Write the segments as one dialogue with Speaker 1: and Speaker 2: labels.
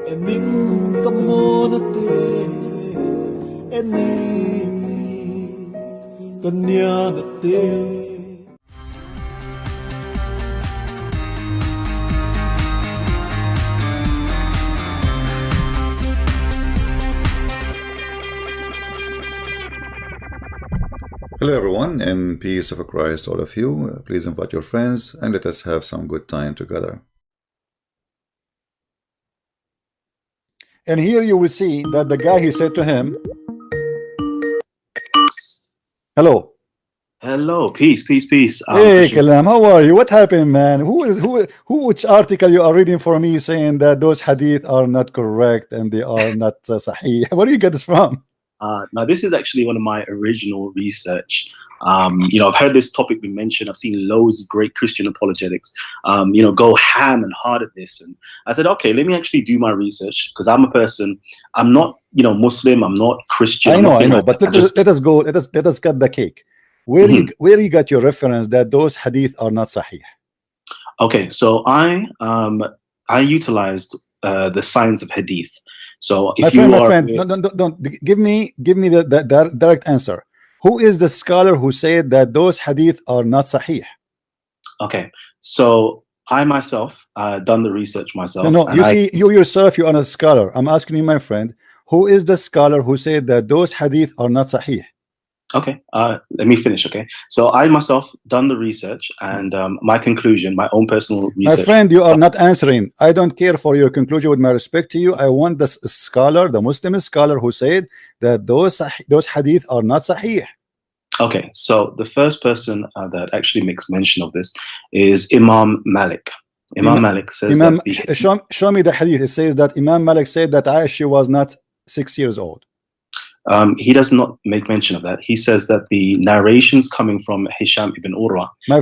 Speaker 1: enin kamonate eni kanyadate.
Speaker 2: Hello everyone, and peace of Christ all of you. Please invite your friends and let us have some good time together.
Speaker 3: And here you will see that the guy, he said to him, hello.
Speaker 4: Hello, peace.
Speaker 3: Hey, Kalam, how are you? What happened, man? Which article you are reading for me saying that those hadith are not correct and they are not sahih? Where do you get this from?
Speaker 4: Now, this is actually one of my original research. I've heard this topic be mentioned. I've seen loads of great Christian apologetics, go ham and hard at this. And I said, okay, let me actually do my research because I'm a person. I'm not, Muslim. I'm not Christian.
Speaker 3: I know. But let us go. Let us cut the cake. Where you got your reference that those hadith are not sahih?
Speaker 4: Okay, so I utilized the science of hadith. So if
Speaker 3: my friend, don't give me the direct answer. Who is the scholar who said that those hadith are not sahih?
Speaker 4: Okay, so I myself done the research myself.
Speaker 3: No, you yourself, you are a scholar. I'm asking you, my friend, who is the scholar who said that those hadith are not sahih?
Speaker 4: Okay, let me finish. Okay, so I myself done the research and my conclusion, my own personal research.
Speaker 3: My friend, you are not answering. I don't care for your conclusion. With my respect to you, I want the scholar, the Muslim scholar who said that those hadith are not sahih.
Speaker 4: Okay, so the first person that actually makes mention of this is Imam Malik. Imam Malik says that
Speaker 3: show me the hadith. It says that Imam Malik said that Aisha was not 6 years old.
Speaker 4: He does not make mention of that. He says that the narrations coming from Hisham ibn Urwa.
Speaker 3: My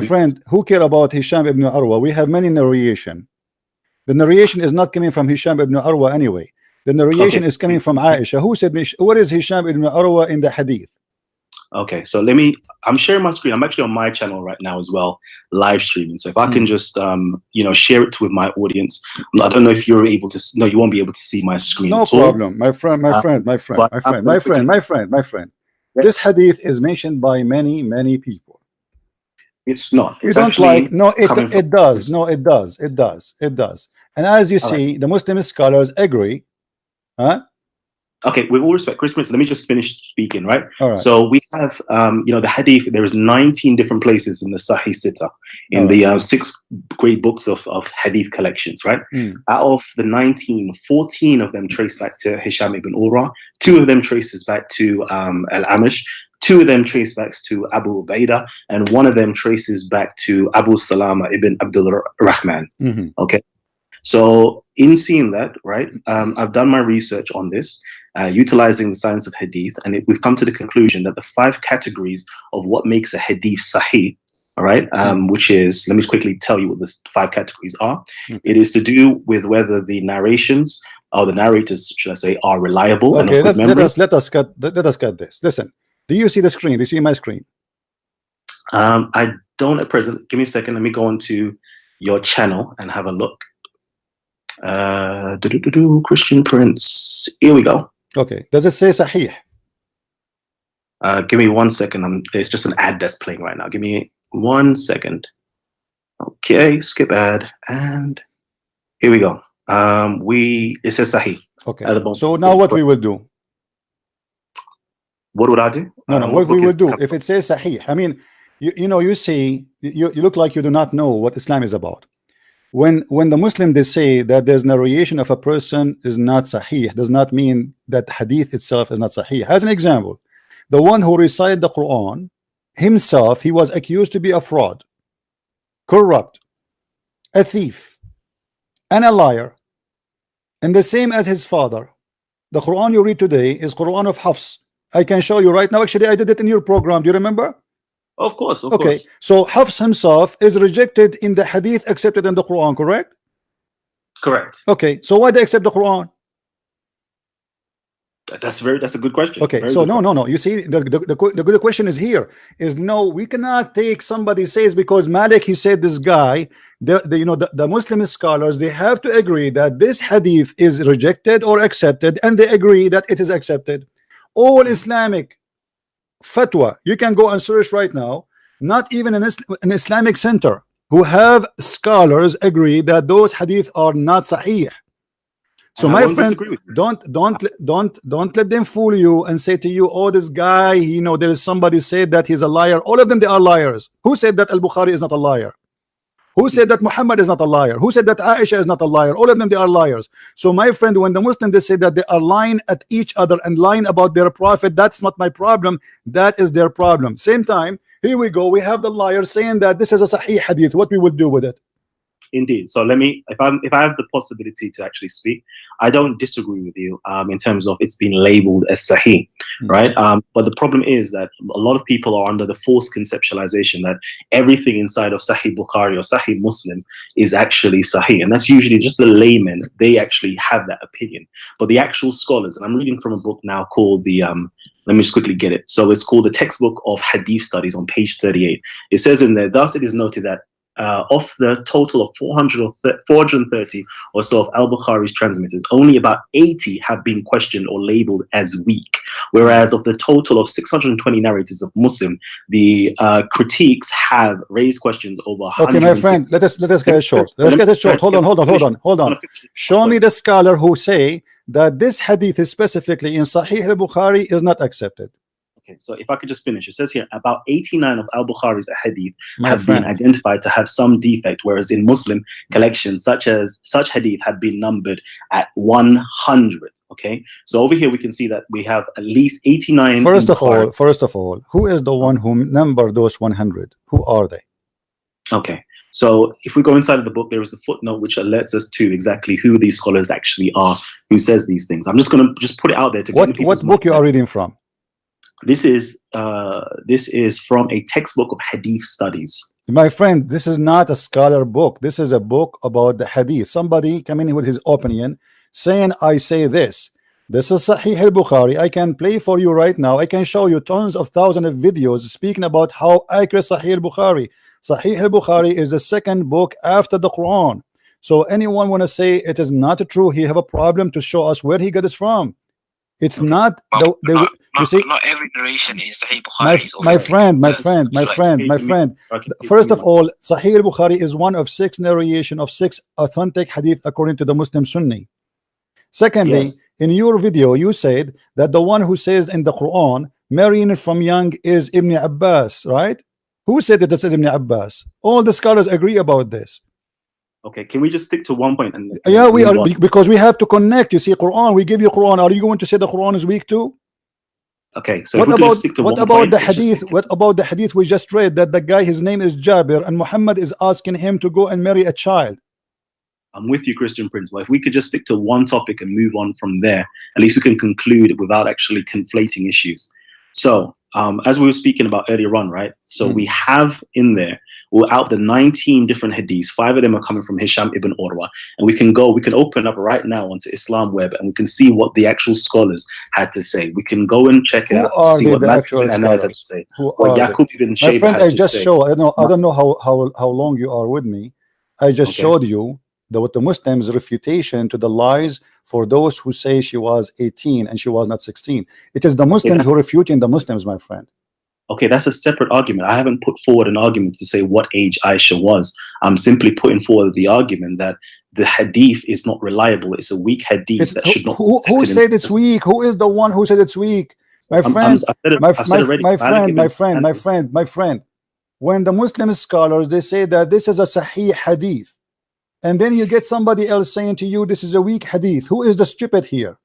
Speaker 3: friend, who care about Hisham ibn Urwa? We have many narration. The narration is not coming from Hisham ibn Urwa anyway. The narration is coming from Aisha. Who said, what is Hisham ibn Urwa in the hadith?
Speaker 4: Okay, so I'm sharing my screen. I'm actually on my channel right now as well, live streaming. So if I can just, share it with my audience. I don't know if you're able to. No, you won't be able to see my screen.
Speaker 3: No problem, my friend. This hadith is mentioned by many people.
Speaker 4: It's not.
Speaker 3: You don't like? No, it does. No, it does. It does. And as you see, the Muslim scholars agree. Huh?
Speaker 4: Okay, with all respect, Chris Prince, let me just finish speaking, right?
Speaker 3: All right.
Speaker 4: So we have, the hadith, there is 19 different places in the Sahih Sitta, in the 6 great books of hadith collections, right? Out of the 19, 14 of them trace back to Hisham ibn Urwa, 2 of them traces back to Al-Amish, 2 of them trace back to Abu Ubaidah, and 1 of them traces back to Abu Salama ibn Abdul Rahman. Okay. So in seeing that, right, I've done my research on this, utilizing the science of hadith, and we've come to the conclusion that the 5 categories of what makes a hadith sahih, all right, which is, let me quickly tell you what the 5 categories are. It is to do with whether the narrations or the narrators, should I say, are reliable.
Speaker 3: Okay, let us cut this. Listen, do you see the screen? Do you see my screen?
Speaker 4: I don't at present. Give me a second. Let me go onto your channel and have a look. Christian Prince. Here we go.
Speaker 3: Okay. Does it say sahih?
Speaker 4: Give me 1 second. It's just an ad that's playing right now. Give me 1 second. Okay, skip ad, and here we go. It says sahih.
Speaker 3: Okay. So now what we will do?
Speaker 4: What would I do?
Speaker 3: No. What we will do if it says sahih? I mean, you see, you look like you do not know what Islam is about. When the Muslim they say that there's narration of a person is not sahih, does not mean that hadith itself is not sahih. As an example, the one who recited the Quran himself, he was accused to be a fraud, corrupt, a thief, and a liar, and the same as his father. The Quran you read today is Quran of Hafs. I can show you right now. Actually, I did it in your program. Do you remember?
Speaker 4: Of course.
Speaker 3: Okay, so Hafs himself is rejected in the hadith, accepted in the Quran, correct?
Speaker 4: Correct.
Speaker 3: Okay, so why they accept the Quran?
Speaker 4: That's a good question.
Speaker 3: Okay,
Speaker 4: Very
Speaker 3: so
Speaker 4: good
Speaker 3: no,
Speaker 4: question.
Speaker 3: no, no. You see, the question is here is no, we cannot take somebody says because Malik he said this guy, the Muslim scholars they have to agree that this hadith is rejected or accepted, and they agree that it is accepted. All Islamic fatwa you can go and search right now, not even an Islamic center who have scholars agree that those hadith are not sahih. So
Speaker 4: And I
Speaker 3: my
Speaker 4: won't
Speaker 3: friend,
Speaker 4: disagree with you.
Speaker 3: don't let them fool you and say to you, oh, this guy, there is somebody said that he's a liar. All of them, they are liars. Who said that Al-Bukhari is not a liar? Who said that Muhammad is not a liar? Who said that Aisha is not a liar? All of them, they are liars. So my friend, when the Muslims they say that they are lying at each other and lying about their prophet, that's not my problem. That is their problem. Same time, here we go. We have the liar saying that this is a Sahih hadith. What we will do with it?
Speaker 4: Indeed. So let me, if I have the possibility to actually speak, I don't disagree with you in terms of it's been labeled as Sahih, right? But the problem is that a lot of people are under the false conceptualization that everything inside of Sahih Bukhari or Sahih Muslim is actually Sahih, and that's usually just the laymen. They actually have that opinion, but the actual scholars, and I'm reading from a book now called the let me just quickly get it. So it's called the Textbook of Hadith Studies on page 38. It says in there, thus it is noted that of the total of 430 or so of al-Bukhari's transmitters, only about 80 have been questioned or labeled as weak, whereas of the total of 620 narrators of Muslim, the critiques have raised questions over 160.
Speaker 3: Okay, my friend, let us get it short. Let's get it short. Hold on. Show me the scholar who say that this hadith is specifically in Sahih al-Bukhari is not accepted.
Speaker 4: Okay, so if I could just finish, it says here about 89 of al-Bukhari's hadith have been identified to have some defect, whereas in Muslim collections such hadith have been numbered at 100. Okay, so over here we can see that we have at least 89.
Speaker 3: First of all, who is the one who numbered those 100? Who are they?
Speaker 4: Okay, so if we go inside of the book, there is the footnote which alerts us to exactly who these scholars actually are who says these things. I'm just going to just put it out there to get
Speaker 3: what book you are reading from?
Speaker 4: This is from a textbook of hadith studies.
Speaker 3: My friend, this is not a scholar book. This is a book about the hadith. Somebody coming in with his opinion saying, I say this. This is Sahih al-Bukhari. I can play for you right now. I can show you tons of thousands of videos speaking about how accurate Sahih al-Bukhari. Sahih al-Bukhari is the second book after the Quran. So anyone want to say it is not true, he have a problem to show us where he got this from. It's not you see,
Speaker 5: not every narration in Sahih Bukhari is
Speaker 3: my friend. First of all, Sahih al-Bukhari is one of 6 narration of 6 authentic hadith according to the Muslim Sunni. Secondly, in your video, you said that the one who says in the Quran, marrying from young is Ibn Abbas, right? Who said that it's Ibn Abbas? All the scholars agree about this.
Speaker 4: Okay, can we just stick to one point? And
Speaker 3: yeah, we are because we have to connect. You see, Quran, we give you Quran. Are you going to say the Quran is weak too?
Speaker 4: Okay, so
Speaker 3: what about the hadith? What about the hadith we just read that the guy, his name is Jabir, and Muhammad is asking him to go and marry a child?
Speaker 4: I'm with you, Christian Prince. But if we could just stick to one topic and move on from there, at least we can conclude without actually conflating issues. So, as we were speaking about earlier on, right? So we have in there, out of the 19 different hadiths, 5 of them are coming from Hisham ibn Urwa, and we can open up right now onto Islam Web, and we can see what the actual scholars had to say. We can go and check it out, see what Matthew and had to say. What Yaqub ibn Shayba
Speaker 3: had to say. My friend, I just showed. I don't know how long you are with me. I just showed you the Muslims' refutation to the lies for those who say she was 18 and she was not 16. It is the Muslims who refuting the Muslims, my friend.
Speaker 4: Okay, that's a separate argument. I haven't put forward an argument to say what age Aisha was. I'm simply putting forward the argument that the hadith is not reliable. It's a weak hadith that should not.
Speaker 3: Who said it's weak? Who is the one who said it's weak? My friend, my friend. When the Muslim scholars they say that this is a Sahih hadith, and then you get somebody else saying to you this is a weak hadith. Who is the stupid here?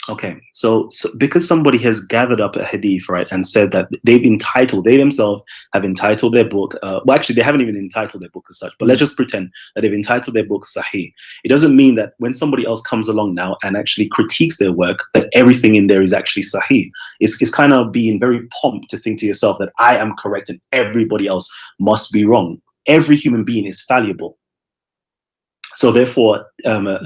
Speaker 4: Okay, so because somebody has gathered up a hadith, right, and said that they themselves have entitled their book, well, actually, they haven't even entitled their book as such, but let's just pretend that they've entitled their book Sahih. It doesn't mean that when somebody else comes along now and actually critiques their work, that everything in there is actually Sahih. It's kind of being very pomp to think to yourself that I am correct and everybody else must be wrong. Every human being is fallible. So therefore,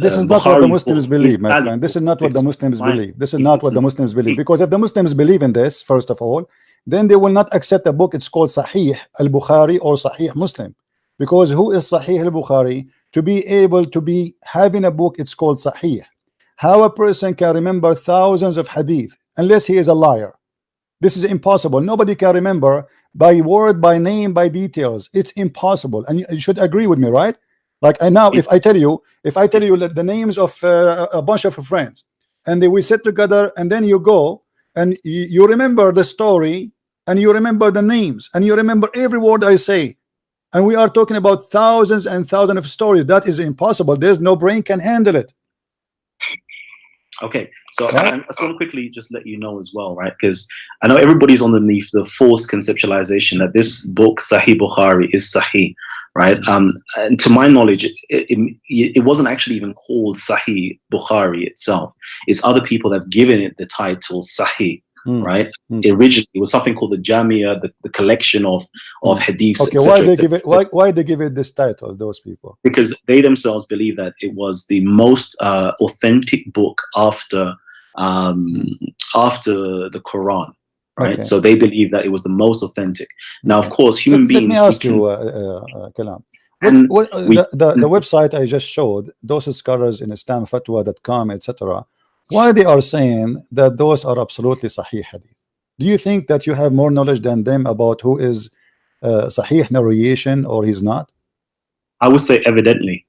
Speaker 3: this is not what the Muslims believe, my
Speaker 4: valuable.
Speaker 3: friend. This is not what the Muslims
Speaker 4: Fine.
Speaker 3: believe. This is not what the Muslims believe. Because if the Muslims believe in this, first of all, then they will not accept a book. It's called Sahih al-Bukhari or Sahih Muslim. Because who is Sahih al-Bukhari? To be able to be having a book, it's called Sahih. How a person can remember thousands of hadith unless he is a liar? This is impossible. Nobody can remember by word, by name, by details. It's impossible. And you should agree with me, right? Like now, if I tell you the names of a bunch of friends, and then we sit together, and then you go and you remember the story, and you remember the names, and you remember every word I say, and we are talking about thousands and thousands of stories. That is impossible. There's no brain can handle it.
Speaker 4: Okay, so I just want to quickly just let you know as well, right? Because I know everybody's underneath the false conceptualization that this book, Sahih Bukhari, is Sahih, right? And to my knowledge, it wasn't actually even called Sahih Bukhari itself. It's other people that have given it the title Sahih, right? Originally, it was something called the Jamia, the collection of hadiths.
Speaker 3: Okay, why they give it this title, those people?
Speaker 4: Because they themselves believe that it was the most authentic book after the Quran, right?
Speaker 3: Okay.
Speaker 4: So they believe that it was the most authentic. Now, of course, human beings.
Speaker 3: Let me ask you, Kalam. The website I just showed, those scholars in islamfatwa.com, etc., why they are saying that those are absolutely Sahih hadith? Do you think that you have more knowledge than them about who is Sahih narration or he's not?
Speaker 4: I would say evidently.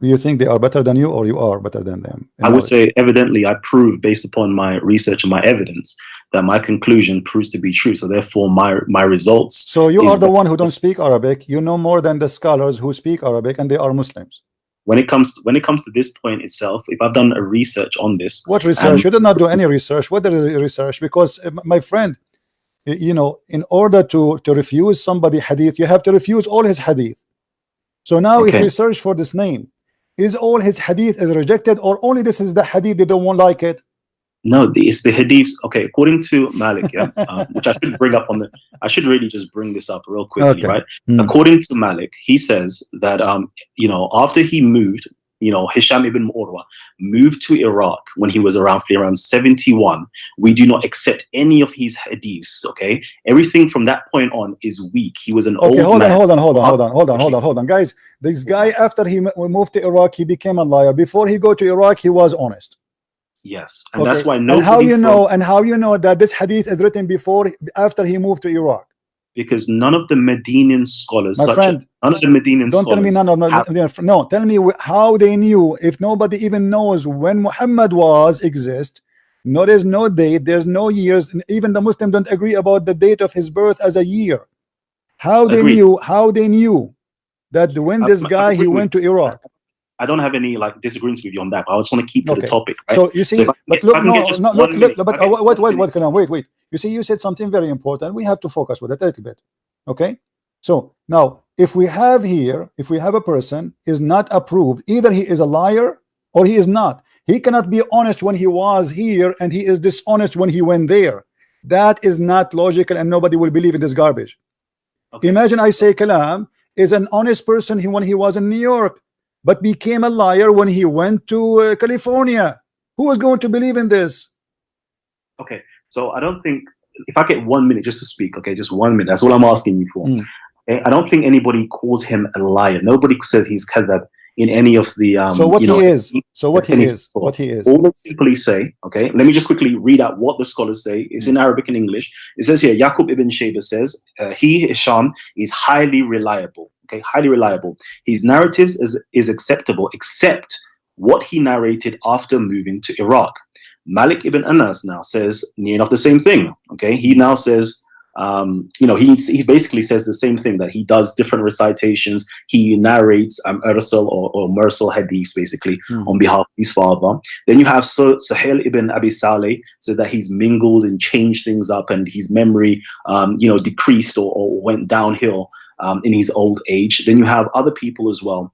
Speaker 3: Do you think they are better than you, or you are better than them?
Speaker 4: I would say evidently. I prove based upon my research and my evidence that my conclusion proves to be true. So therefore, my results.
Speaker 3: So you are the one who don't speak Arabic. You know more than the scholars who speak Arabic, and they are Muslims.
Speaker 4: When it comes to this point itself, if I've done a research on this,
Speaker 3: what research? You did not do any research. What is research? Because my friend, you know, in order to refuse somebody hadith, you have to refuse all his hadith. So now, if we search for this name, is all his hadith is rejected, or only this is the hadith they don't like it?
Speaker 4: No, it's the hadiths. Okay, according to Malik, which I should bring up on the. I should really just bring this up real quickly, right? According to Malik, he says that you know, after he moved, you know, Hisham ibn Urwa moved to Iraq when he was around 71. We do not accept any of his hadiths. Okay, everything from that point on is weak. He was an old man.
Speaker 3: Hold on, guys. This guy, after he moved to Iraq, he became a liar. Before he go to Iraq, he was honest.
Speaker 4: Yes, and that's why nobody.
Speaker 3: And how you know that this hadith is written after he moved to Iraq?
Speaker 4: Because none of the Medinan scholars,
Speaker 3: my friend,
Speaker 4: none of the Medinan
Speaker 3: don't tell me no. Tell me how they knew. If nobody even knows when Muhammad exist, no, there's no date, there's no years, and even the Muslims don't agree about the date of his birth as a year. How they knew? How they knew that when this guy he went to Iraq?
Speaker 4: I don't have any like disagreements with you on that. But I just want to keep to the topic. Right?
Speaker 3: So you see, but look, wait. You see, you said something very important. We have to focus with it a little bit. Okay. So now, if we have a person is not approved, either he is a liar or he is not. He cannot be honest when he was here, and he is dishonest when he went there. That is not logical, and nobody will believe in this garbage. Okay. Imagine I say Kalam is an honest person when he was in New York, but became a liar when he went to California. Who is going to believe in this?
Speaker 4: Okay, so I don't think, if I get 1 minute just to speak, okay, just 1 minute, that's all I'm asking you for. Okay? I don't think anybody calls him a liar. Nobody says he's kadhab in any of the
Speaker 3: what he is.
Speaker 4: All they simply say, okay, let me just quickly read out what the scholars say. It's in Arabic and English. It says here, Yaqub ibn Shayba says, he, Hisham, is highly reliable. Okay, highly reliable. His narratives is acceptable, except what he narrated after moving to Iraq. Malik ibn Anas now says near enough the same thing. Okay, he now says, you know, he basically says the same thing, that he does different recitations. He narrates Ursal or Mursal hadiths basically on behalf of his father. Then you have Suhail ibn Abi Saleh said that he's mingled and changed things up, and his memory, you know, decreased or went downhill in his old age. Then you have other people as well,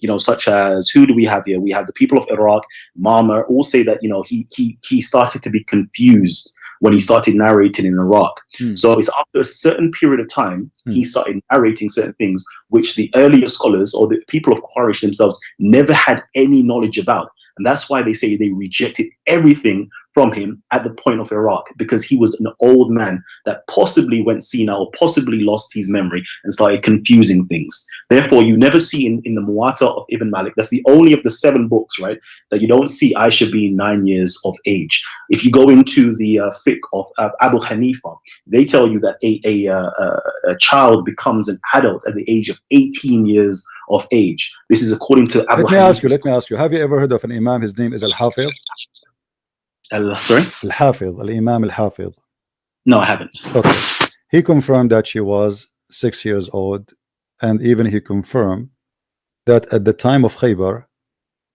Speaker 4: you know, such as, who do we have here? We have the people of Iraq. Mama all say that, you know, he started to be confused when he started narrating in Iraq. So it's after a certain period of time, he started narrating certain things which the earlier scholars or the people of Quraysh themselves never had any knowledge about. And that's why they say they rejected everything from him at the point of Iraq, because he was an old man that possibly went senile or possibly lost his memory and started confusing things. Therefore, you never see in the Muwatta of Ibn Malik, that's the only of the 7 books, right, that you don't see Aisha being 9 years of age. If you go into the fiqh of Abu Hanifa, they tell you that a child becomes an adult at the age of 18 years of age. This is according to Abu Hanifa.
Speaker 3: Let me ask you, have you ever heard of an Imam? His name is Al-Hafiz?
Speaker 4: Sorry?
Speaker 3: Al-Hafiz, Al-Imam Al-Hafiz.
Speaker 4: No, I haven't.
Speaker 3: Okay. He confirmed that she was 6 years old, and even he confirmed that at the time of Khaybar,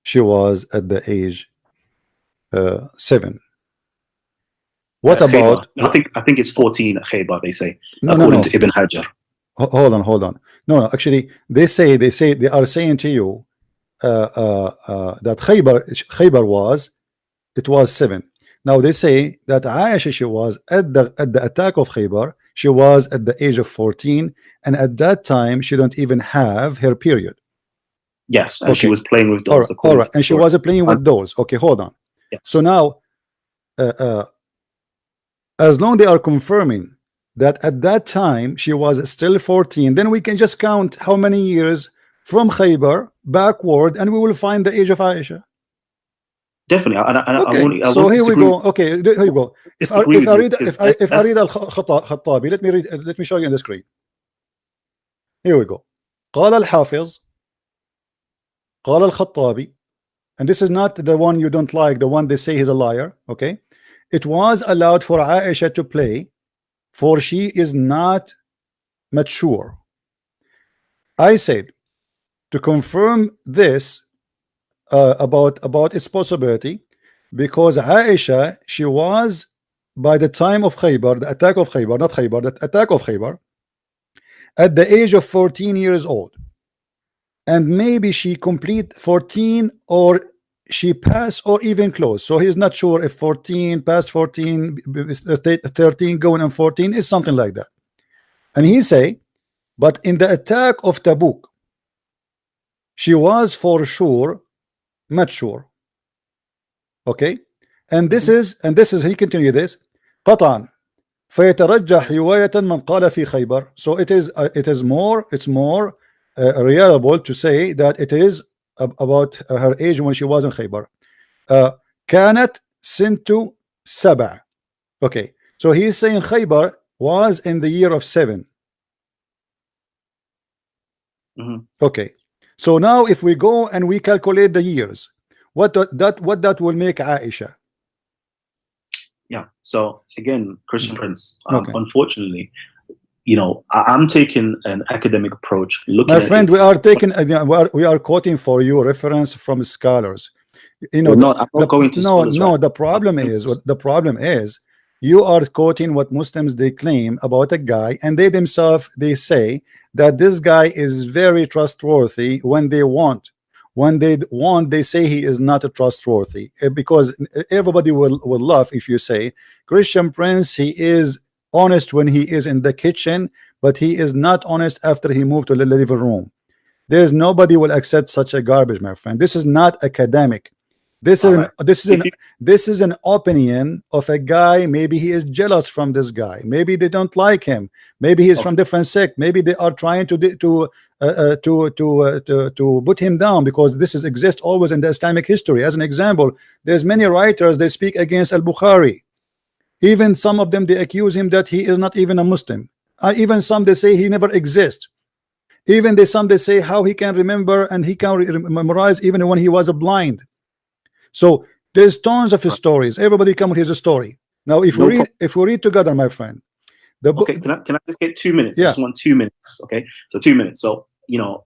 Speaker 3: she was at the age 7. What about?
Speaker 4: I think it's 14 at Khaybar, they say,
Speaker 3: no,
Speaker 4: according to Ibn Hajar.
Speaker 3: Hold on. No, actually, they are saying to you that Khaybar was 7. Now they say that Aisha, she was at the attack of Khaybar, she was at the age of 14, and at that time she don't even have her period.
Speaker 4: Yes, and she was playing with dolls.
Speaker 3: All right, and she was playing with dolls. Okay, hold on.
Speaker 4: Yes.
Speaker 3: So now, as long they are confirming that at that time she was still 14, then we can just count how many years from Khaybar backward, and we will find the age of Aisha.
Speaker 4: Definitely.
Speaker 3: Okay. So here we go. Okay, here you go. If I read Al-Khattabi, let me show you on the screen. Here we go. قال الحافظ قال الخطابي, and this is not the one you don't like, the one they say he's a liar. Okay, it was allowed for Aisha to play, for she is not mature. I said to confirm this about its possibility, because Aisha, she was by the time of Khaybar, the attack of Khaybar, not Khaybar, the attack of Khaybar, at the age of 14 years old, and maybe she complete 14 or she passed or even close. So he's not sure if 14 past 14, 13 going on 14 is something like that. And he say, but in the attack of Tabuk, she was for sure mature. Okay, and this is he continue this قطعا فيترجح رواية من قال في خيبر. So it's more reliable to say that it is about her age when she was in Khaybar. كانت سنة 7. Okay, so he's saying Khaybar was in the year of 7. Okay, so now if we go and we calculate the years, what that will make Aisha?
Speaker 4: Yeah. So again, Christian Prince,
Speaker 3: Okay.
Speaker 4: unfortunately, you know, I'm taking an academic approach. Looking
Speaker 3: My friend, we are taking we are quoting for you reference from scholars. You know,
Speaker 4: I'm not going to scholars,
Speaker 3: no.
Speaker 4: right?
Speaker 3: The problem is you are quoting what Muslims they claim about a guy, and they themselves they say that this guy is very trustworthy when they want. When they want, they say he is not trustworthy, because everybody will laugh if you say Christian Prince, he is honest when he is in the kitchen, but he is not honest after he moved to the living room. There's nobody will accept such a garbage, my friend. This is not academic. This is an opinion of a guy. Maybe he is jealous from this guy. Maybe they don't like him. Maybe he is from different sect. Maybe they are trying to put him down, because this exists always in the Islamic history. As an example, there's many writers they speak against Al-Bukhari. Even some of them they accuse him that he is not even a Muslim. Even some they say he never exists. Even some they say how he can remember and he can memorize even when he was blind. So there's tons of his stories. Everybody come with his story. Now, if we read together, my friend, the book.
Speaker 4: Okay, can I just get 2 minutes?
Speaker 3: Yeah.
Speaker 4: I just want 2 minutes. Okay, so 2 minutes. So you know,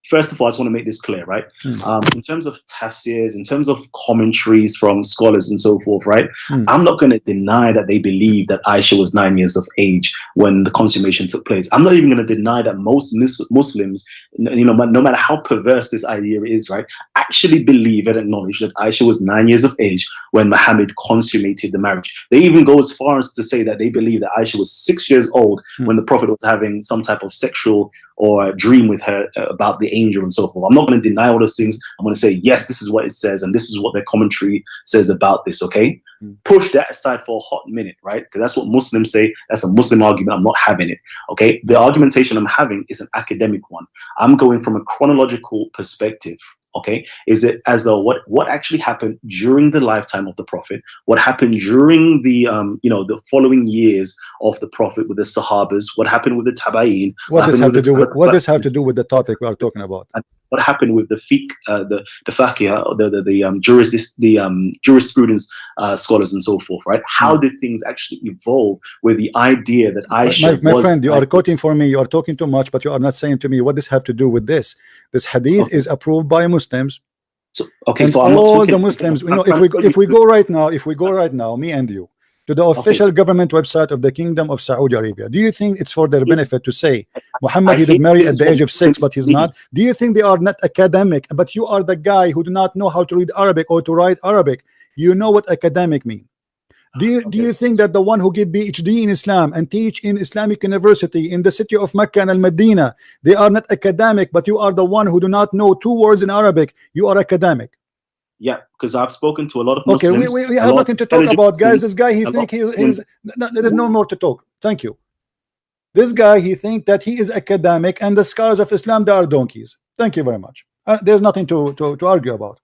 Speaker 4: first of all, I just want to make this clear, right? In terms of tafsirs, in terms of commentaries from scholars and so forth, right? I'm not going to deny that they believe that Aisha was 9 years of age when the consummation took place. I'm not even going to deny that most Muslims, you know, no matter how perverse this idea is, right, actually believe and acknowledge that Aisha was 9 years of age when Muhammad consummated the marriage. They even go as far as to say that they believe that Aisha was 6 years old when the Prophet was having some type of sexual or dream with her about the angel and so forth. I'm not going to deny all those things. I'm going to say, yes, this is what it says, and this is what their commentary says about this, okay? Push that aside for a hot minute, right? Because that's what Muslims say. That's a Muslim argument. I'm not having it, okay? The argumentation I'm having is an academic one. I'm going from a chronological perspective, okay? Is it as though what actually happened during the lifetime of the Prophet? What happened during the the following years of the Prophet with the Sahabas? What happened with the Tabayin?
Speaker 3: What does have to do with the topic we are talking about?
Speaker 4: And what happened with the fiqh, the faqih, the jurisprudence scholars and so forth, right? How did things actually evolve with the idea that Aisha
Speaker 3: my friend, you are quoting for me, you are talking too much, but you are not saying to me what does have to do with this. This hadith is approved by Muslims.
Speaker 4: So I'm
Speaker 3: all
Speaker 4: not
Speaker 3: the Muslims, if we go right now, me and you, to the official government website of the Kingdom of Saudi Arabia, do you think it's for their benefit to say Muhammad he did marry at the age of 6 but he's not? Do you think they are not academic? But you are the guy who do not know how to read Arabic or to write Arabic. You know what academic means. Do you think that the one who give PhD in Islam and teach in Islamic University in the city of Mecca and Al-Medina, they are not academic, but you are the one who do not know 2 words in Arabic, you are academic?
Speaker 4: Yeah, because I've spoken to a lot of Muslims.
Speaker 3: Okay, we have nothing to talk about, guys. This guy, he think he's there is no more to talk. Thank you. This guy, he think that he is academic, and the scholars of Islam, they are donkeys. Thank you very much. There's nothing to argue about.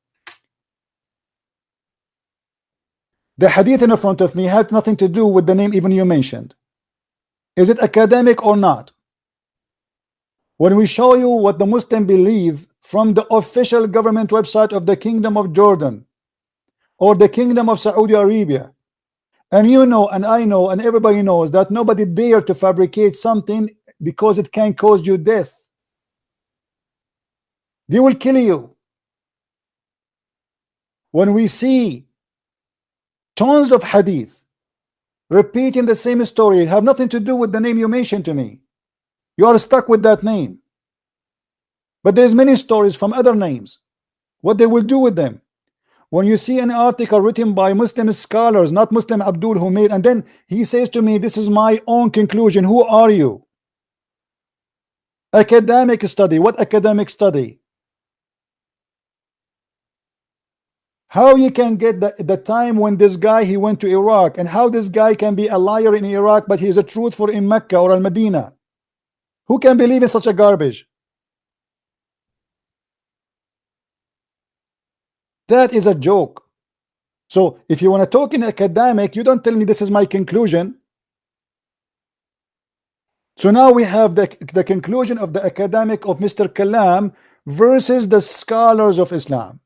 Speaker 3: The hadith in front of me had nothing to do with the name even you mentioned. Is it academic or not? When we show you what the Muslim believe from the official government website of the Kingdom of Jordan or the Kingdom of Saudi Arabia, and you know and I know and everybody knows that nobody dare to fabricate something because it can cause you death. They will kill you. When we see tons of hadith repeating the same story, have nothing to do with the name you mentioned to me, you are stuck with that name. But there's many stories from other names, what they will do with them. When you see an article written by Muslim scholars, not Muslim Abdul who made, and then he says to me, this is my own conclusion. Who are you? Academic study. What academic study? How you can get the time when this guy he went to Iraq, and how this guy can be a liar in Iraq but he is a truthful in Mecca or Al-Medina? Who can believe in such a garbage? That is a joke. So if you want to talk in academic, you don't tell me this is my conclusion. So now we have the conclusion of the academic of Mr. Kalam versus the scholars of Islam.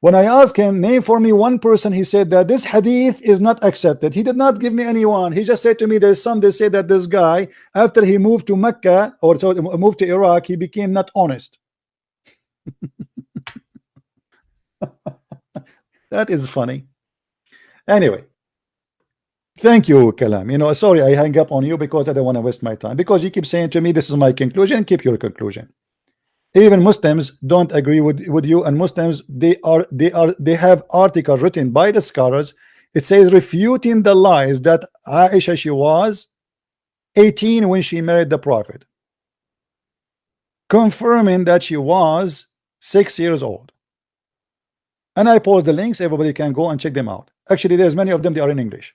Speaker 3: When I asked him, name for me one person, he said that this hadith is not accepted. He did not give me anyone. He just said to me, there's some, they say that this guy, after he moved to Mecca or moved to Iraq, he became not honest. That is funny. Anyway, thank you, Kalam. Sorry I hang up on you because I don't want to waste my time, because you keep saying to me this is my conclusion. Keep your conclusion. Even Muslims don't agree with you, and Muslims they have articles written by the scholars. It says refuting the lies that Aisha, she was 18 when she married the Prophet, confirming that she was 6 years old. And I post the links, everybody can go and check them out. Actually, there's many of them, they are in English.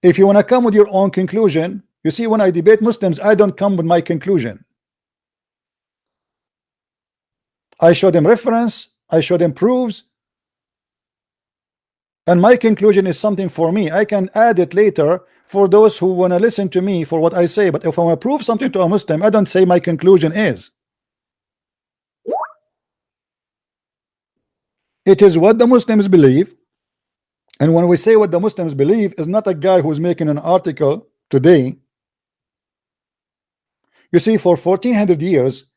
Speaker 3: If you want to come with your own conclusion, you see, when I debate Muslims, I don't come with my conclusion. I show them reference, I show them proofs, and my conclusion is something for me. I can add it later for those who want to listen to me for what I say. But if I want to prove something to a Muslim, I don't say my conclusion is. It is what the Muslims believe. And when we say what the Muslims believe, is not a guy who's making an article today. You see, for 1400 years,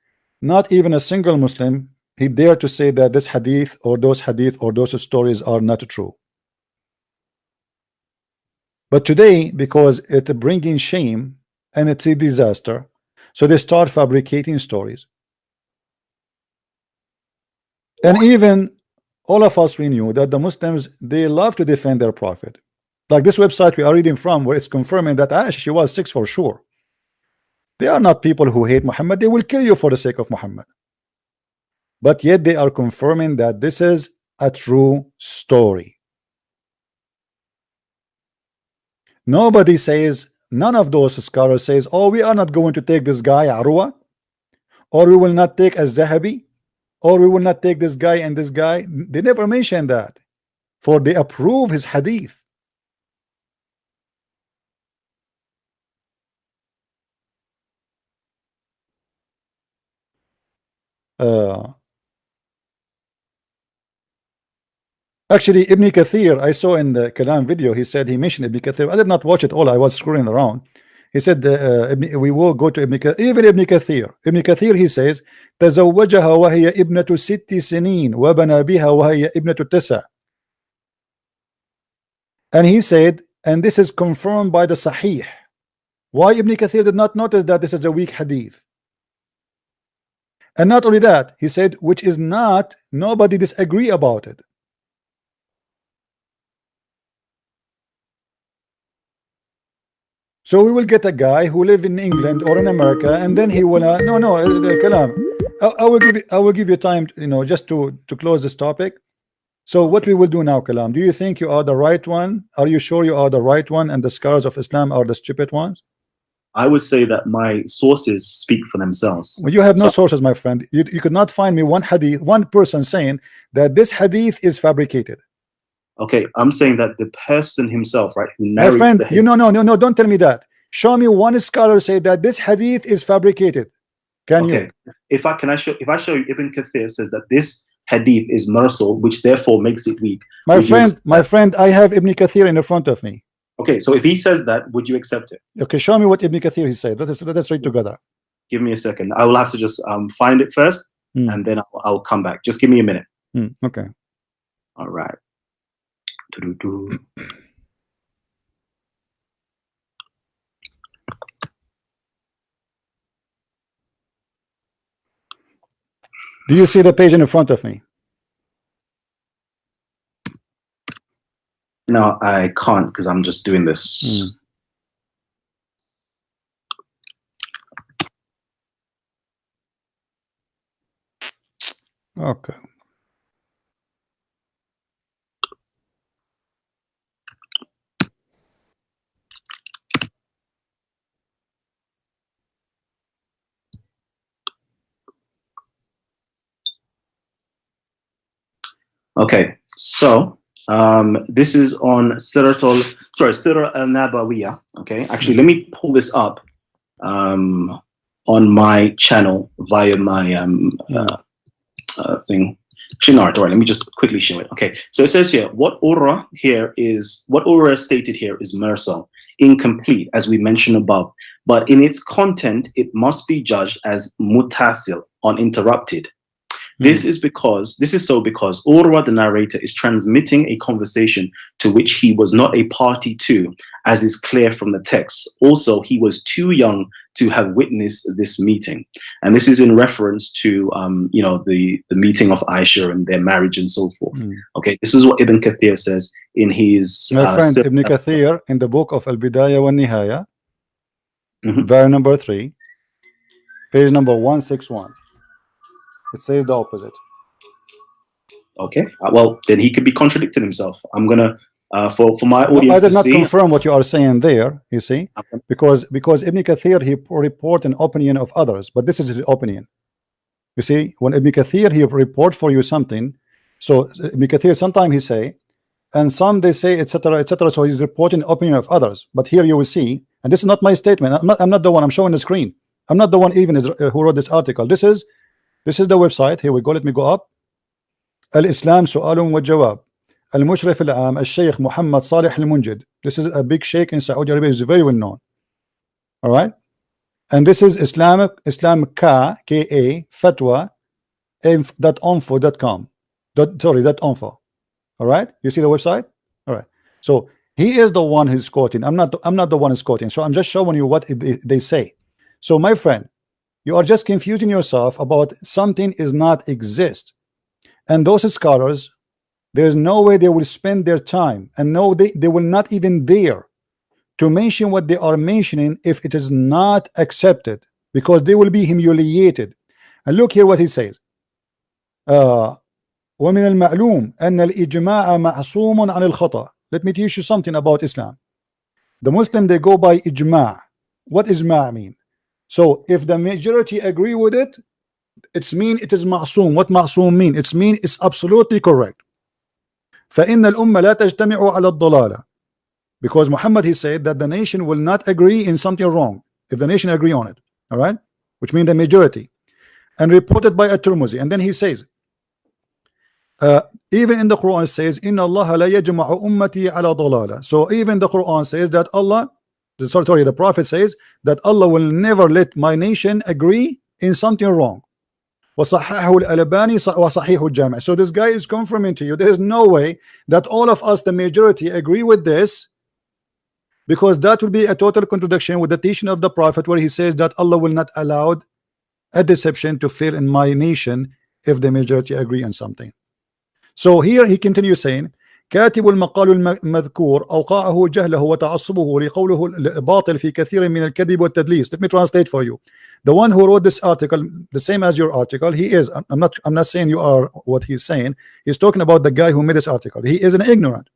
Speaker 3: not even a single Muslim he dared to say that this hadith or those stories are not true. But today, because it's bringing shame and it's a disaster, so they start fabricating stories. And even all of us, we knew that the Muslims, they love to defend their prophet. Like this website we are reading from, where it's confirming that Aisha, she was 6 for sure. They are not people who hate Muhammad. They will kill you for the sake of Muhammad. But yet they are confirming that this is a true story. Nobody says, none of those scholars says, oh, we are not going to take this guy Arwa, or we will not take Az-Zahabi, or we will not take this guy and this guy. They never mention that, for they approve his hadith. Actually, Ibn Kathir, I saw in the Kalam video, he said he mentioned Ibn Kathir. I did not watch it all. I was scrolling around. He said we will go to Ibn Kathir. Even Ibn Kathir. Ibn Kathir, he says, تزوجها وهي ابنة 6 سنين وبنى بها وهي ابنة 9. And he said, and this is confirmed by the Sahih. Why Ibn Kathir did not notice that this is a weak hadith? And not only that, he said, which is not, nobody disagree about it. So we will get a guy who live in England or in America, and then he will Kalam. I will give you time, just to close this topic. So what we will do now, Kalam, do you think you are the right one? Are you sure you are the right one and the scholars of Islam are the stupid ones?
Speaker 4: I would say that my sources speak for themselves.
Speaker 3: Well, you have no sources, my friend. You could not find me one hadith, one person saying that this hadith is fabricated.
Speaker 4: Okay, I'm saying that the person himself, right, who narrates
Speaker 3: my friend,
Speaker 4: the
Speaker 3: no, don't tell me that. Show me one scholar say that this hadith is fabricated. Can you?
Speaker 4: If I show you Ibn Kathir says that this hadith is mursal, which therefore makes it weak.
Speaker 3: My friend, I have Ibn Kathir in front of me.
Speaker 4: Okay, so if he says that, would you accept it?
Speaker 3: Okay, show me what Ibn Kathir he said. Let us read together.
Speaker 4: Give me a second. I will have to just find it first, and then I'll come back. Just give me a minute.
Speaker 3: Okay.
Speaker 4: All right.
Speaker 3: Do you see the page in front of me?
Speaker 4: No, I can't because I'm just doing this.
Speaker 3: Okay.
Speaker 4: Okay, so this is on Sirah al-Nabawiyah. Okay, actually, let me pull this up on my channel via my thing. Actually, no, all right, let me just quickly show it. Okay, so it says here, what urwa is stated here is mursal, incomplete, as we mentioned above, but in its content, it must be judged as mutasil, uninterrupted. This is because Urwa, the narrator, is transmitting a conversation to which he was not a party to, as is clear from the text. Also, he was too young to have witnessed this meeting, and this is in reference to the meeting of Aisha and their marriage and so forth. Okay, this is what Ibn Kathir says in his.
Speaker 3: My friend, Ibn Kathir, in the book of Al-Bidayah wa Nihaya, volume number 3, page number 161. It says the opposite.
Speaker 4: Okay, well then he could be contradicting himself. I'm gonna for my audience.
Speaker 3: I did not confirm what you are saying there. You see, because Ibn Kathir, he report an opinion of others, but this is his opinion. You see, when Ibn Kathir he report for you something, so Ibn Kathir sometimes he say, and some they say etc. etc. So he's reporting opinion of others. But here you will see, and this is not my statement. I'm not the one. I'm showing the screen. I'm not the one even who wrote this article. This is the website. Here we go. Let me go up. Al-Islam سؤال وجواب. المشرف العام الشيخ محمد صالح المنجد. This is a big sheikh in Saudi Arabia. He's very well known. All right. And this is Islam Ka fatwa .info.com. .info. All right. You see the website. All right. So he is the one who's quoting. I'm not the one who's quoting. So I'm just showing you what they say. So my friend, you are just confusing yourself about something is not exist. And those scholars, there's no way they will spend their time, and no, they will not even dare to mention what they are mentioning if it is not accepted, because they will be humiliated. And look here what he says. ومن المعلوم أن الإجماع معصوم عن الخطأ. Let me teach you something about Islam. The Muslim, they go by ijma'. What ijma' mean? So if the majority agree with it, it's mean it is ma'soom. What ma'soom mean? It's mean it's absolutely correct. فإن الأمة لا تجتمع على الضلالة. Because Muhammad, he said that the nation will not agree in something wrong if the nation agree on it. All right, which means the majority. And reported by at-Tirmidhi. And then he says, even in the Quran it says, Inna Allah la yajma'u ummati ala dalala. So even the Quran says that the Prophet says that Allah will never let my nation agree in something wrong. وصححه الألباني وصحيح الجامع. So this guy is confirming to you there is no way that all of us, the majority, agree with this, because that will be a total contradiction with the teaching of the Prophet, where he says that Allah will not allow a deception to fail in my nation if the majority agree on something. So here he continues saying, كاتب المقال المذكور أوقعه جهله وتعصبه لقوله الباطل في كثير من الكذب والتدليس. Let me translate for you. The one who wrote this article, the same as your article, he is, I'm not saying you are what he's saying. He's talking about the guy who made this article. He is an ignorant,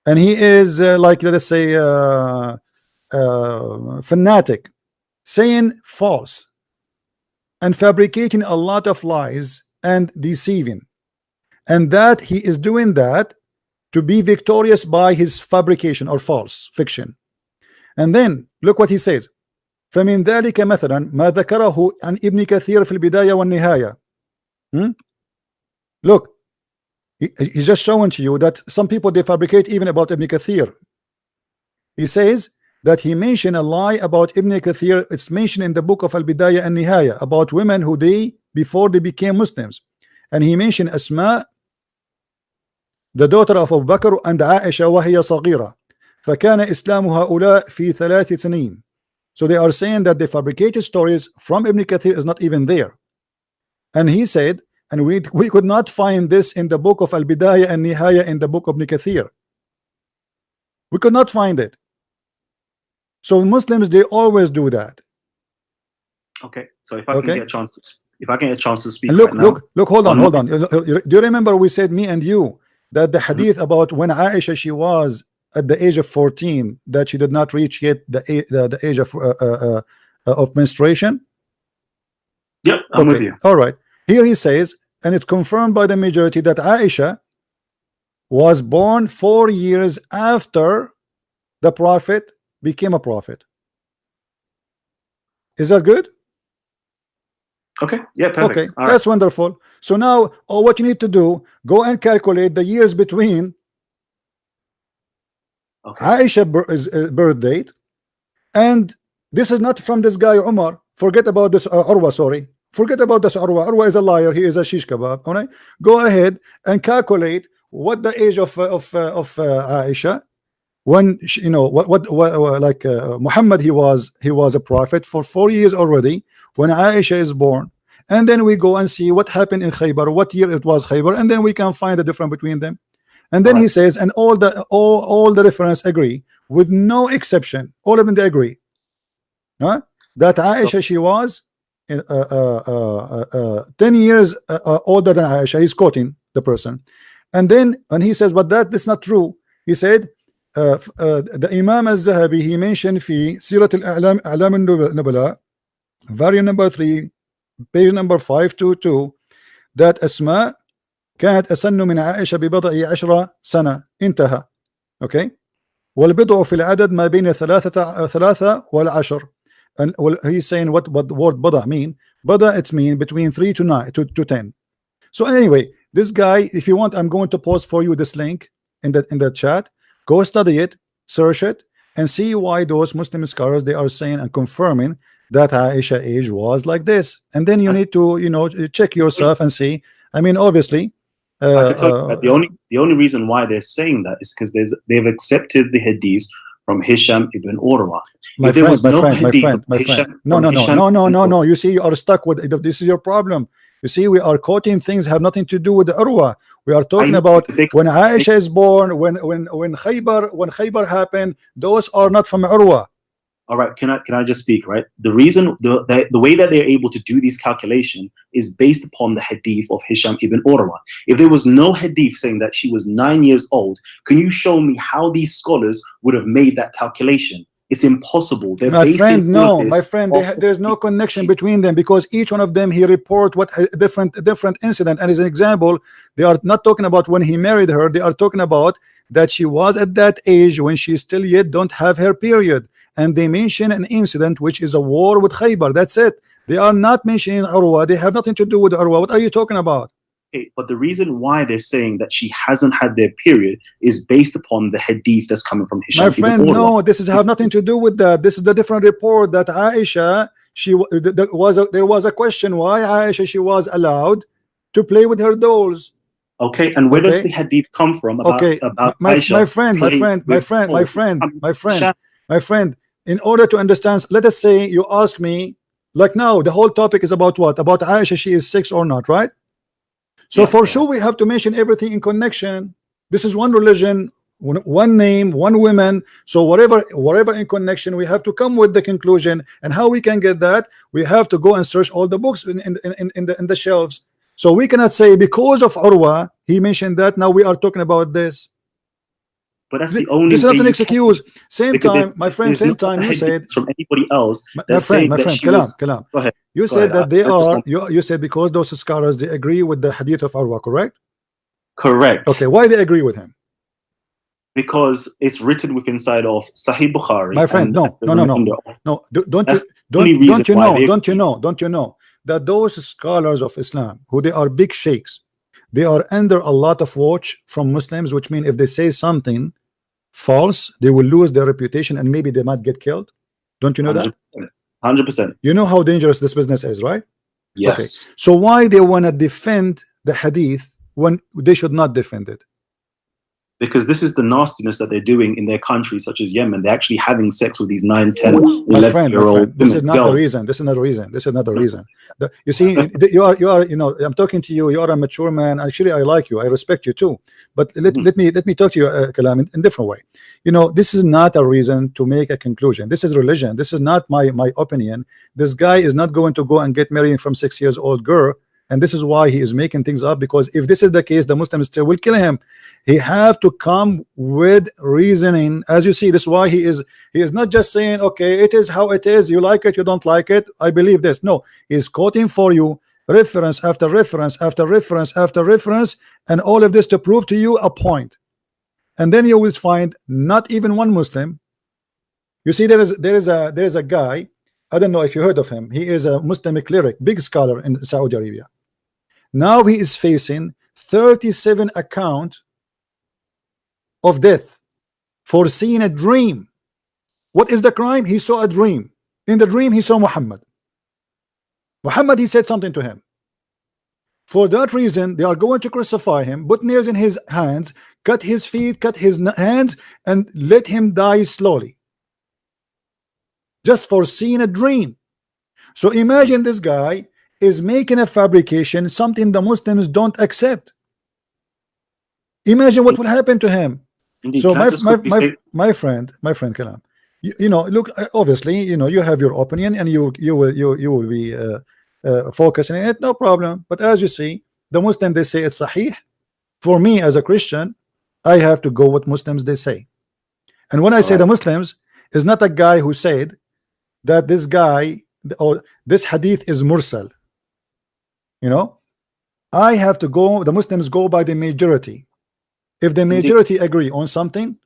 Speaker 3: and he is like, let us say, fanatic, saying false and fabricating a lot of lies and deceiving, and that he is doing that to be victorious by his fabrication or false fiction. And then look what he says. فمن ذلك مثلا ما ذكره عن ابن كثير في البداية والنهاية. Look, he's just showing to you that some people, they fabricate even about Ibn Kathir. He says that he mentioned a lie about Ibn Kathir. It's mentioned in the book of Al-Bidayah and Nihaya about women who before they became Muslims. And he mentioned Asma, the daughter of Abu Bakr, and Aisha وهي صغيرة فكان إسلام هؤلاء في 3 سنين. So they are saying that the fabricated stories from Ibn Kathir is not even there. And he said, and we could not find this in the book of Al-Bidayah and Nihaya in the book of Ibn Kathir. We could not find it. So Muslims, they always do that.
Speaker 4: Okay, so if I can get a chance to speak,
Speaker 3: and look,
Speaker 4: right now,
Speaker 3: look, hold on. Do you remember we said, me and you, that the hadith about when Aisha, she was at the age of 14, that she did not reach yet the age of menstruation?
Speaker 4: Yep, I'm with you.
Speaker 3: All right. Here he says, and it's confirmed by the majority, that Aisha was born 4 years after the Prophet became a prophet. Is that good?
Speaker 4: Okay, yeah, perfect.
Speaker 3: Okay,
Speaker 4: all
Speaker 3: that's
Speaker 4: right.
Speaker 3: wonderful. So now, what you need to do, go and calculate the years between Aisha birth date, and this is not from this guy Umar. Forget about this Urwa, sorry. Forget about this Urwa. Urwa is a liar. He is a shish kebab. All right, go ahead and calculate what the age of Aisha, when she, you know what like Muhammad, he was a prophet for 4 years already when Aisha is born, and then we go and see what happened in Khaybar, what year it was Khaybar, and then we can find the difference between them. And then he says, and all the reference agree with no exception. All of them, they agree, huh? That Aisha, she was 10 years older than Aisha. He's quoting the person, and then he says, but that's not true. He said, the Imam al-Zahabi, he mentioned في سيرة الأعلام النبلاء, volume number 3, page number 522, that Asma كانت أسن من عائشة ببضع 10 سنة. انتهى. Okay. والبضع في العدد ما بين 3 و10. And he's saying what the word bada mean. Bada, it's mean between 3 to 9 to 10. So anyway, this guy, if you want, I'm going to post for you this link in the chat. Go study it, search it, and see why those Muslim scholars, they are saying and confirming that Aisha age was like this. And then you need to, you know, check yourself and see. I mean, obviously,
Speaker 4: I can tell you that the only reason why they're saying that is because they've accepted the hadiths from Hisham ibn Urwa.
Speaker 3: My
Speaker 4: If there
Speaker 3: friend,
Speaker 4: was
Speaker 3: my
Speaker 4: no
Speaker 3: friend, my
Speaker 4: hadith
Speaker 3: friend,
Speaker 4: from
Speaker 3: my friend.
Speaker 4: Hisham-
Speaker 3: No,
Speaker 4: from
Speaker 3: no, no,
Speaker 4: Hisham
Speaker 3: no, no,
Speaker 4: ibn
Speaker 3: no,
Speaker 4: Urwa-
Speaker 3: no. You see, you are stuck with it. This is your problem. You see, we are quoting things have nothing to do with the Urwa. We are talking
Speaker 4: know,
Speaker 3: about
Speaker 4: because they-
Speaker 3: when Aisha is born, when Khaybar happened. Those are not from Urwa.
Speaker 4: All right, can I just speak, right? The reason, the way that they're able to do these calculations is based upon the hadith of Hisham ibn Urwa. If there was no hadith saying that she was 9 years old, can you show me how these scholars would have made that calculation? It's impossible. They're
Speaker 3: My
Speaker 4: basing
Speaker 3: friend,
Speaker 4: all
Speaker 3: no,
Speaker 4: of this
Speaker 3: my friend,
Speaker 4: off-
Speaker 3: there's no connection between them because each one of them he report what a different incident. And as an example, they are not talking about when he married her. They are talking about that she was at that age when she still yet don't have her period. And they mention an incident which is a war with Khaybar. That's it. They are not mentioning Urwa. They have nothing to do with Urwa. What are you talking about?
Speaker 4: Okay, but the reason why they're saying that she hasn't had their period is based upon the hadith that's coming from Hisham
Speaker 3: My
Speaker 4: ibn
Speaker 3: friend,
Speaker 4: Urwa.
Speaker 3: no, this is have nothing to do with that. This is the different report that Aisha, there was a question why Aisha she was allowed to play with her dolls.
Speaker 4: Okay, and where does
Speaker 3: Okay.
Speaker 4: the hadith come from about
Speaker 3: Okay,
Speaker 4: Aisha
Speaker 3: my friend,
Speaker 4: playing with dolls?
Speaker 3: my friend. In order to understand, let us say you ask me, like now, the whole topic is about what? About Aisha, she is 6 or not, right? So
Speaker 4: Yeah,
Speaker 3: for sure we have to mention everything in connection. This is one religion, one name, one woman. So whatever in connection, we have to come with the conclusion. And how we can get that? We have to go and search all the books in the shelves. So we cannot say because of Urwa he mentioned that. Now we are talking about this.
Speaker 4: But that's the only
Speaker 3: This is not
Speaker 4: way
Speaker 3: an
Speaker 4: you
Speaker 3: excuse. Same
Speaker 4: because
Speaker 3: time, my friend.
Speaker 4: there's
Speaker 3: Same
Speaker 4: no
Speaker 3: time you
Speaker 4: hadith
Speaker 3: said.
Speaker 4: from anybody else
Speaker 3: My
Speaker 4: that's
Speaker 3: friend,
Speaker 4: saying
Speaker 3: my
Speaker 4: that
Speaker 3: friend,
Speaker 4: she
Speaker 3: Kalam,
Speaker 4: was.
Speaker 3: Kalam.
Speaker 4: Go ahead.
Speaker 3: You
Speaker 4: Go
Speaker 3: said
Speaker 4: ahead.
Speaker 3: that they
Speaker 4: I just
Speaker 3: are.
Speaker 4: want-
Speaker 3: You said because those scholars they agree with the hadith of Urwa, correct?
Speaker 4: Correct.
Speaker 3: Okay, why they agree with him?
Speaker 4: Because it's written within inside of Sahih Bukhari.
Speaker 3: My friend,
Speaker 4: and
Speaker 3: no,
Speaker 4: the
Speaker 3: no, no, no,
Speaker 4: remainder of-
Speaker 3: no. Don't you
Speaker 4: That's the only reason
Speaker 3: don't you
Speaker 4: why
Speaker 3: know?
Speaker 4: they-
Speaker 3: Don't you know that those scholars of Islam, who they are big sheikhs, they are under a lot of watch from Muslims, which means if they say something false, they will lose their reputation and maybe they might get killed. Don't you know that?
Speaker 4: 100%.
Speaker 3: You know how dangerous this business is, right?
Speaker 4: Yes.
Speaker 3: Okay. So why they want to defend the hadith when they should not defend it?
Speaker 4: Because this is the nastiness that they're doing in their countries, such as Yemen. They're actually having sex with these 9, 10,
Speaker 3: My friend,
Speaker 4: 11-year-old
Speaker 3: this is not
Speaker 4: girls.
Speaker 3: the reason. This is not the reason. This is not the reason. You see, you are, you know, I'm talking to you. You are a mature man. Actually, I like you. I respect you too. But let me talk to you, Kalam, in different way. You know, this is not a reason to make a conclusion. This is religion. This is not my opinion. This guy is not going to go and get married from 6 years old girl. And this is why he is making things up, because if this is the case, the Muslims still will kill him. He have to come with reasoning. As you see, this is why he is not just saying, okay, it is how it is, you like it, you don't like it, I believe this. No, he's quoting for you reference after reference after reference after reference, and all of this to prove to you a point. And then you will find not even one Muslim. You see, there is a guy, I don't know if you heard of him. He is a Muslim cleric, big scholar in Saudi Arabia. Now he is facing 37 account of death for seeing a dream. What is the crime? He saw a dream. In the dream he saw Muhammad. He said something to him. For that reason they are going to crucify him, put nails in his hands, cut his feet, cut his hands, and let him die slowly, just for seeing a dream. So imagine this guy is making a fabrication, something the Muslims don't accept. Imagine what will happen to him.
Speaker 4: Indeed.
Speaker 3: So my friend Kalam, you know, look, obviously, you know, you have your opinion and you will be focusing on it, no problem. But as you see, the Muslim, they say it's sahih. For me as a Christian, I have to go what Muslims they say. And when I say the Muslims, is not a guy who said that this guy or this hadith is mursal. You know, I have to go, the Muslims go by the majority. If the majority agree on something,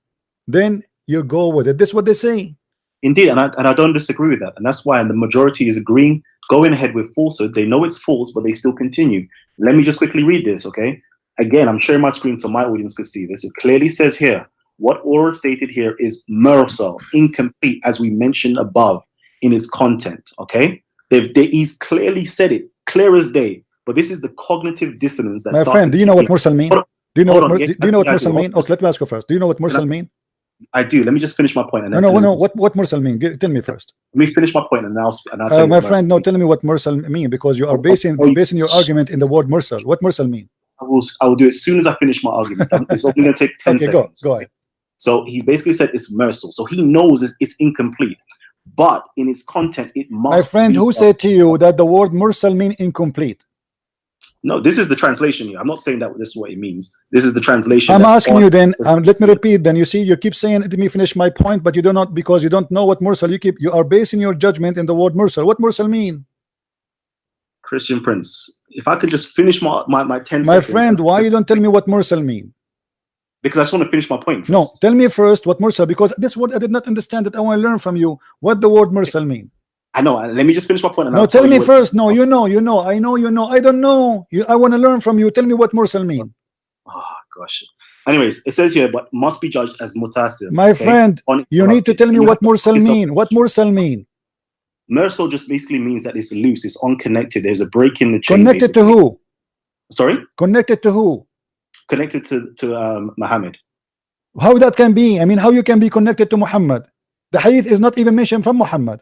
Speaker 3: then you go with it. This is what they say.
Speaker 4: Indeed, and I don't disagree with that. And that's why the majority is agreeing, going ahead with falsehood. They know it's false, but they still continue. Let me just quickly read this, okay? Again, I'm sharing my screen so my audience can see this. It clearly says here, what Aura stated here is mursal, incomplete, as we mentioned above in its content, okay? He's clearly said it, clear as day. But this is the cognitive dissonance that
Speaker 3: my friend, do you know what mursal mean? Do you know what mursal mean? Okay, let me ask you first. Do you know what mursal mean?
Speaker 4: I do. Let me just finish my point. And then
Speaker 3: No. What mursal mean? Tell me first.
Speaker 4: Let me finish my point, and I'll tell you.
Speaker 3: My friend, no. Tell me what mursal mean, because you are basing your argument in the word mursal. What mursal mean?
Speaker 4: I will do it as soon as I finish my argument. It's only going to take 10 seconds.
Speaker 3: Go ahead.
Speaker 4: So he basically said it's mursal. So he knows it's incomplete, but in its content, it must.
Speaker 3: My friend, who said to you that the word mursal mean incomplete?
Speaker 4: No, this is the translation here. I'm not saying that this is what it means. This is the translation.
Speaker 3: I'm asking you then, let me repeat then. You see, you keep saying, let me finish my point, but you do not, because you don't know what mursal. You are basing your judgment in the word mursal. What mursal mean?
Speaker 4: Christian Prince, if I could just finish my 10 seconds.
Speaker 3: My friend, why you don't tell me what mursal mean?
Speaker 4: Because I just want to finish my point first.
Speaker 3: No, tell me first what mursal, because this word I did not understand that. I want to learn from you what the word mursal mean.
Speaker 4: I know. Let me just finish my point. And
Speaker 3: no, tell me first. No, you know. I know you know. I don't know. I want to learn from you. Tell me what mursal mean.
Speaker 4: Oh gosh. Anyways, it says here, but must be judged as mutasir.
Speaker 3: My friend, you need to tell me what mursal mean. What mursal mean?
Speaker 4: Mursal just basically means that it's loose, it's unconnected. There's a break in the chain.
Speaker 3: Connected
Speaker 4: basically.
Speaker 3: to who?
Speaker 4: Sorry?
Speaker 3: Connected to who?
Speaker 4: Connected to Muhammad.
Speaker 3: How that can be? I mean, how you can be connected to Muhammad? The hadith is not even mentioned from Muhammad.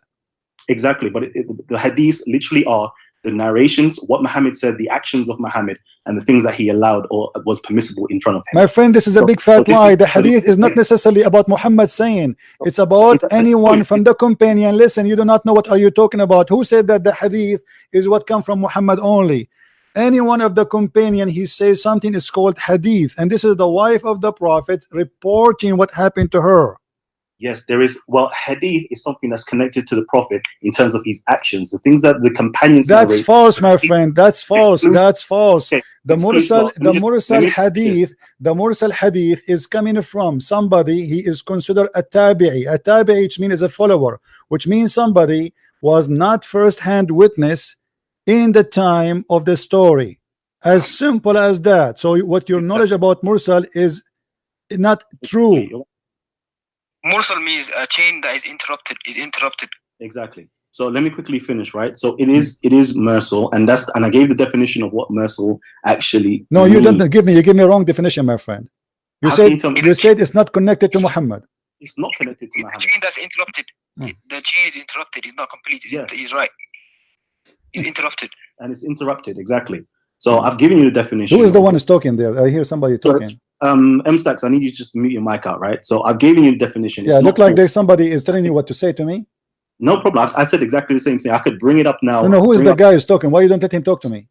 Speaker 4: Exactly, but the hadiths literally are the narrations, what Muhammad said, the actions of Muhammad, and the things that he allowed or was permissible in front of him.
Speaker 3: My friend, this is a big fat lie. The hadith is not necessarily about Muhammad saying. It's about anyone from the companion. Listen, you do not know what are you talking about. Who said that the hadith is what come from Muhammad only? Any one of the companion, he says something is called hadith, and this is the wife of the prophet reporting what happened to her.
Speaker 4: Yes, there is. Well, hadith is something that's connected to the prophet in terms of his actions, the things that the companions.
Speaker 3: That's false, my friend. That's false. That's false.
Speaker 4: Okay.
Speaker 3: The mursal hadith is coming from somebody. He is considered a tabi'i. A tabi'i, which means a follower, which means somebody was not first-hand witness in the time of the story. As simple as that. So what your knowledge about mursal is not true.
Speaker 5: Mursal means a chain that is interrupted.
Speaker 4: Exactly. So let me quickly finish, right? So it is mursal, and I gave the definition of what mursal actually
Speaker 3: No,
Speaker 4: means.
Speaker 3: you don't give me. You give me a wrong definition, my friend. You said it's not connected to Muhammad.
Speaker 4: It's not connected to Muhammad.
Speaker 5: The chain that's interrupted. The chain is interrupted. It's not complete. He's right. It's interrupted.
Speaker 4: And it's interrupted, exactly. So I've given you the definition.
Speaker 3: Who is the one who's talking there? I hear somebody talking.
Speaker 4: M-Stacks, I need you just to mute your mic out, right? So I've given you the definition.
Speaker 3: Yeah, look like there's somebody is telling you what to say to me.
Speaker 4: No problem. I said exactly the same thing. I could bring it up now.
Speaker 3: No, who is the guy who's talking? Why you don't let him talk to me?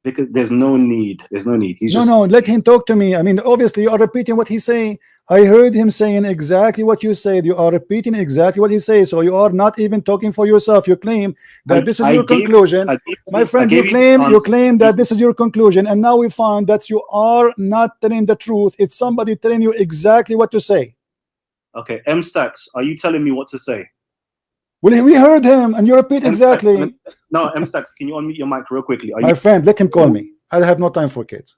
Speaker 4: Because there's no need. There's no need. He's
Speaker 3: no, let him talk to me. I mean, obviously you are repeating what he's saying. I heard him saying exactly what you said. You are repeating exactly what he says. So you are not even talking for yourself. You claim that this is your conclusion. My friend, you claim that this is your conclusion, and now we find that you are not telling the truth. It's somebody telling you exactly what to say.
Speaker 4: Okay, M-Stacks, are you telling me what to say?
Speaker 3: Well, we heard him, and you repeat exactly.
Speaker 4: No, M-Stacks, can you unmute your mic real quickly?
Speaker 3: My friend, let him call me. I have no time for kids.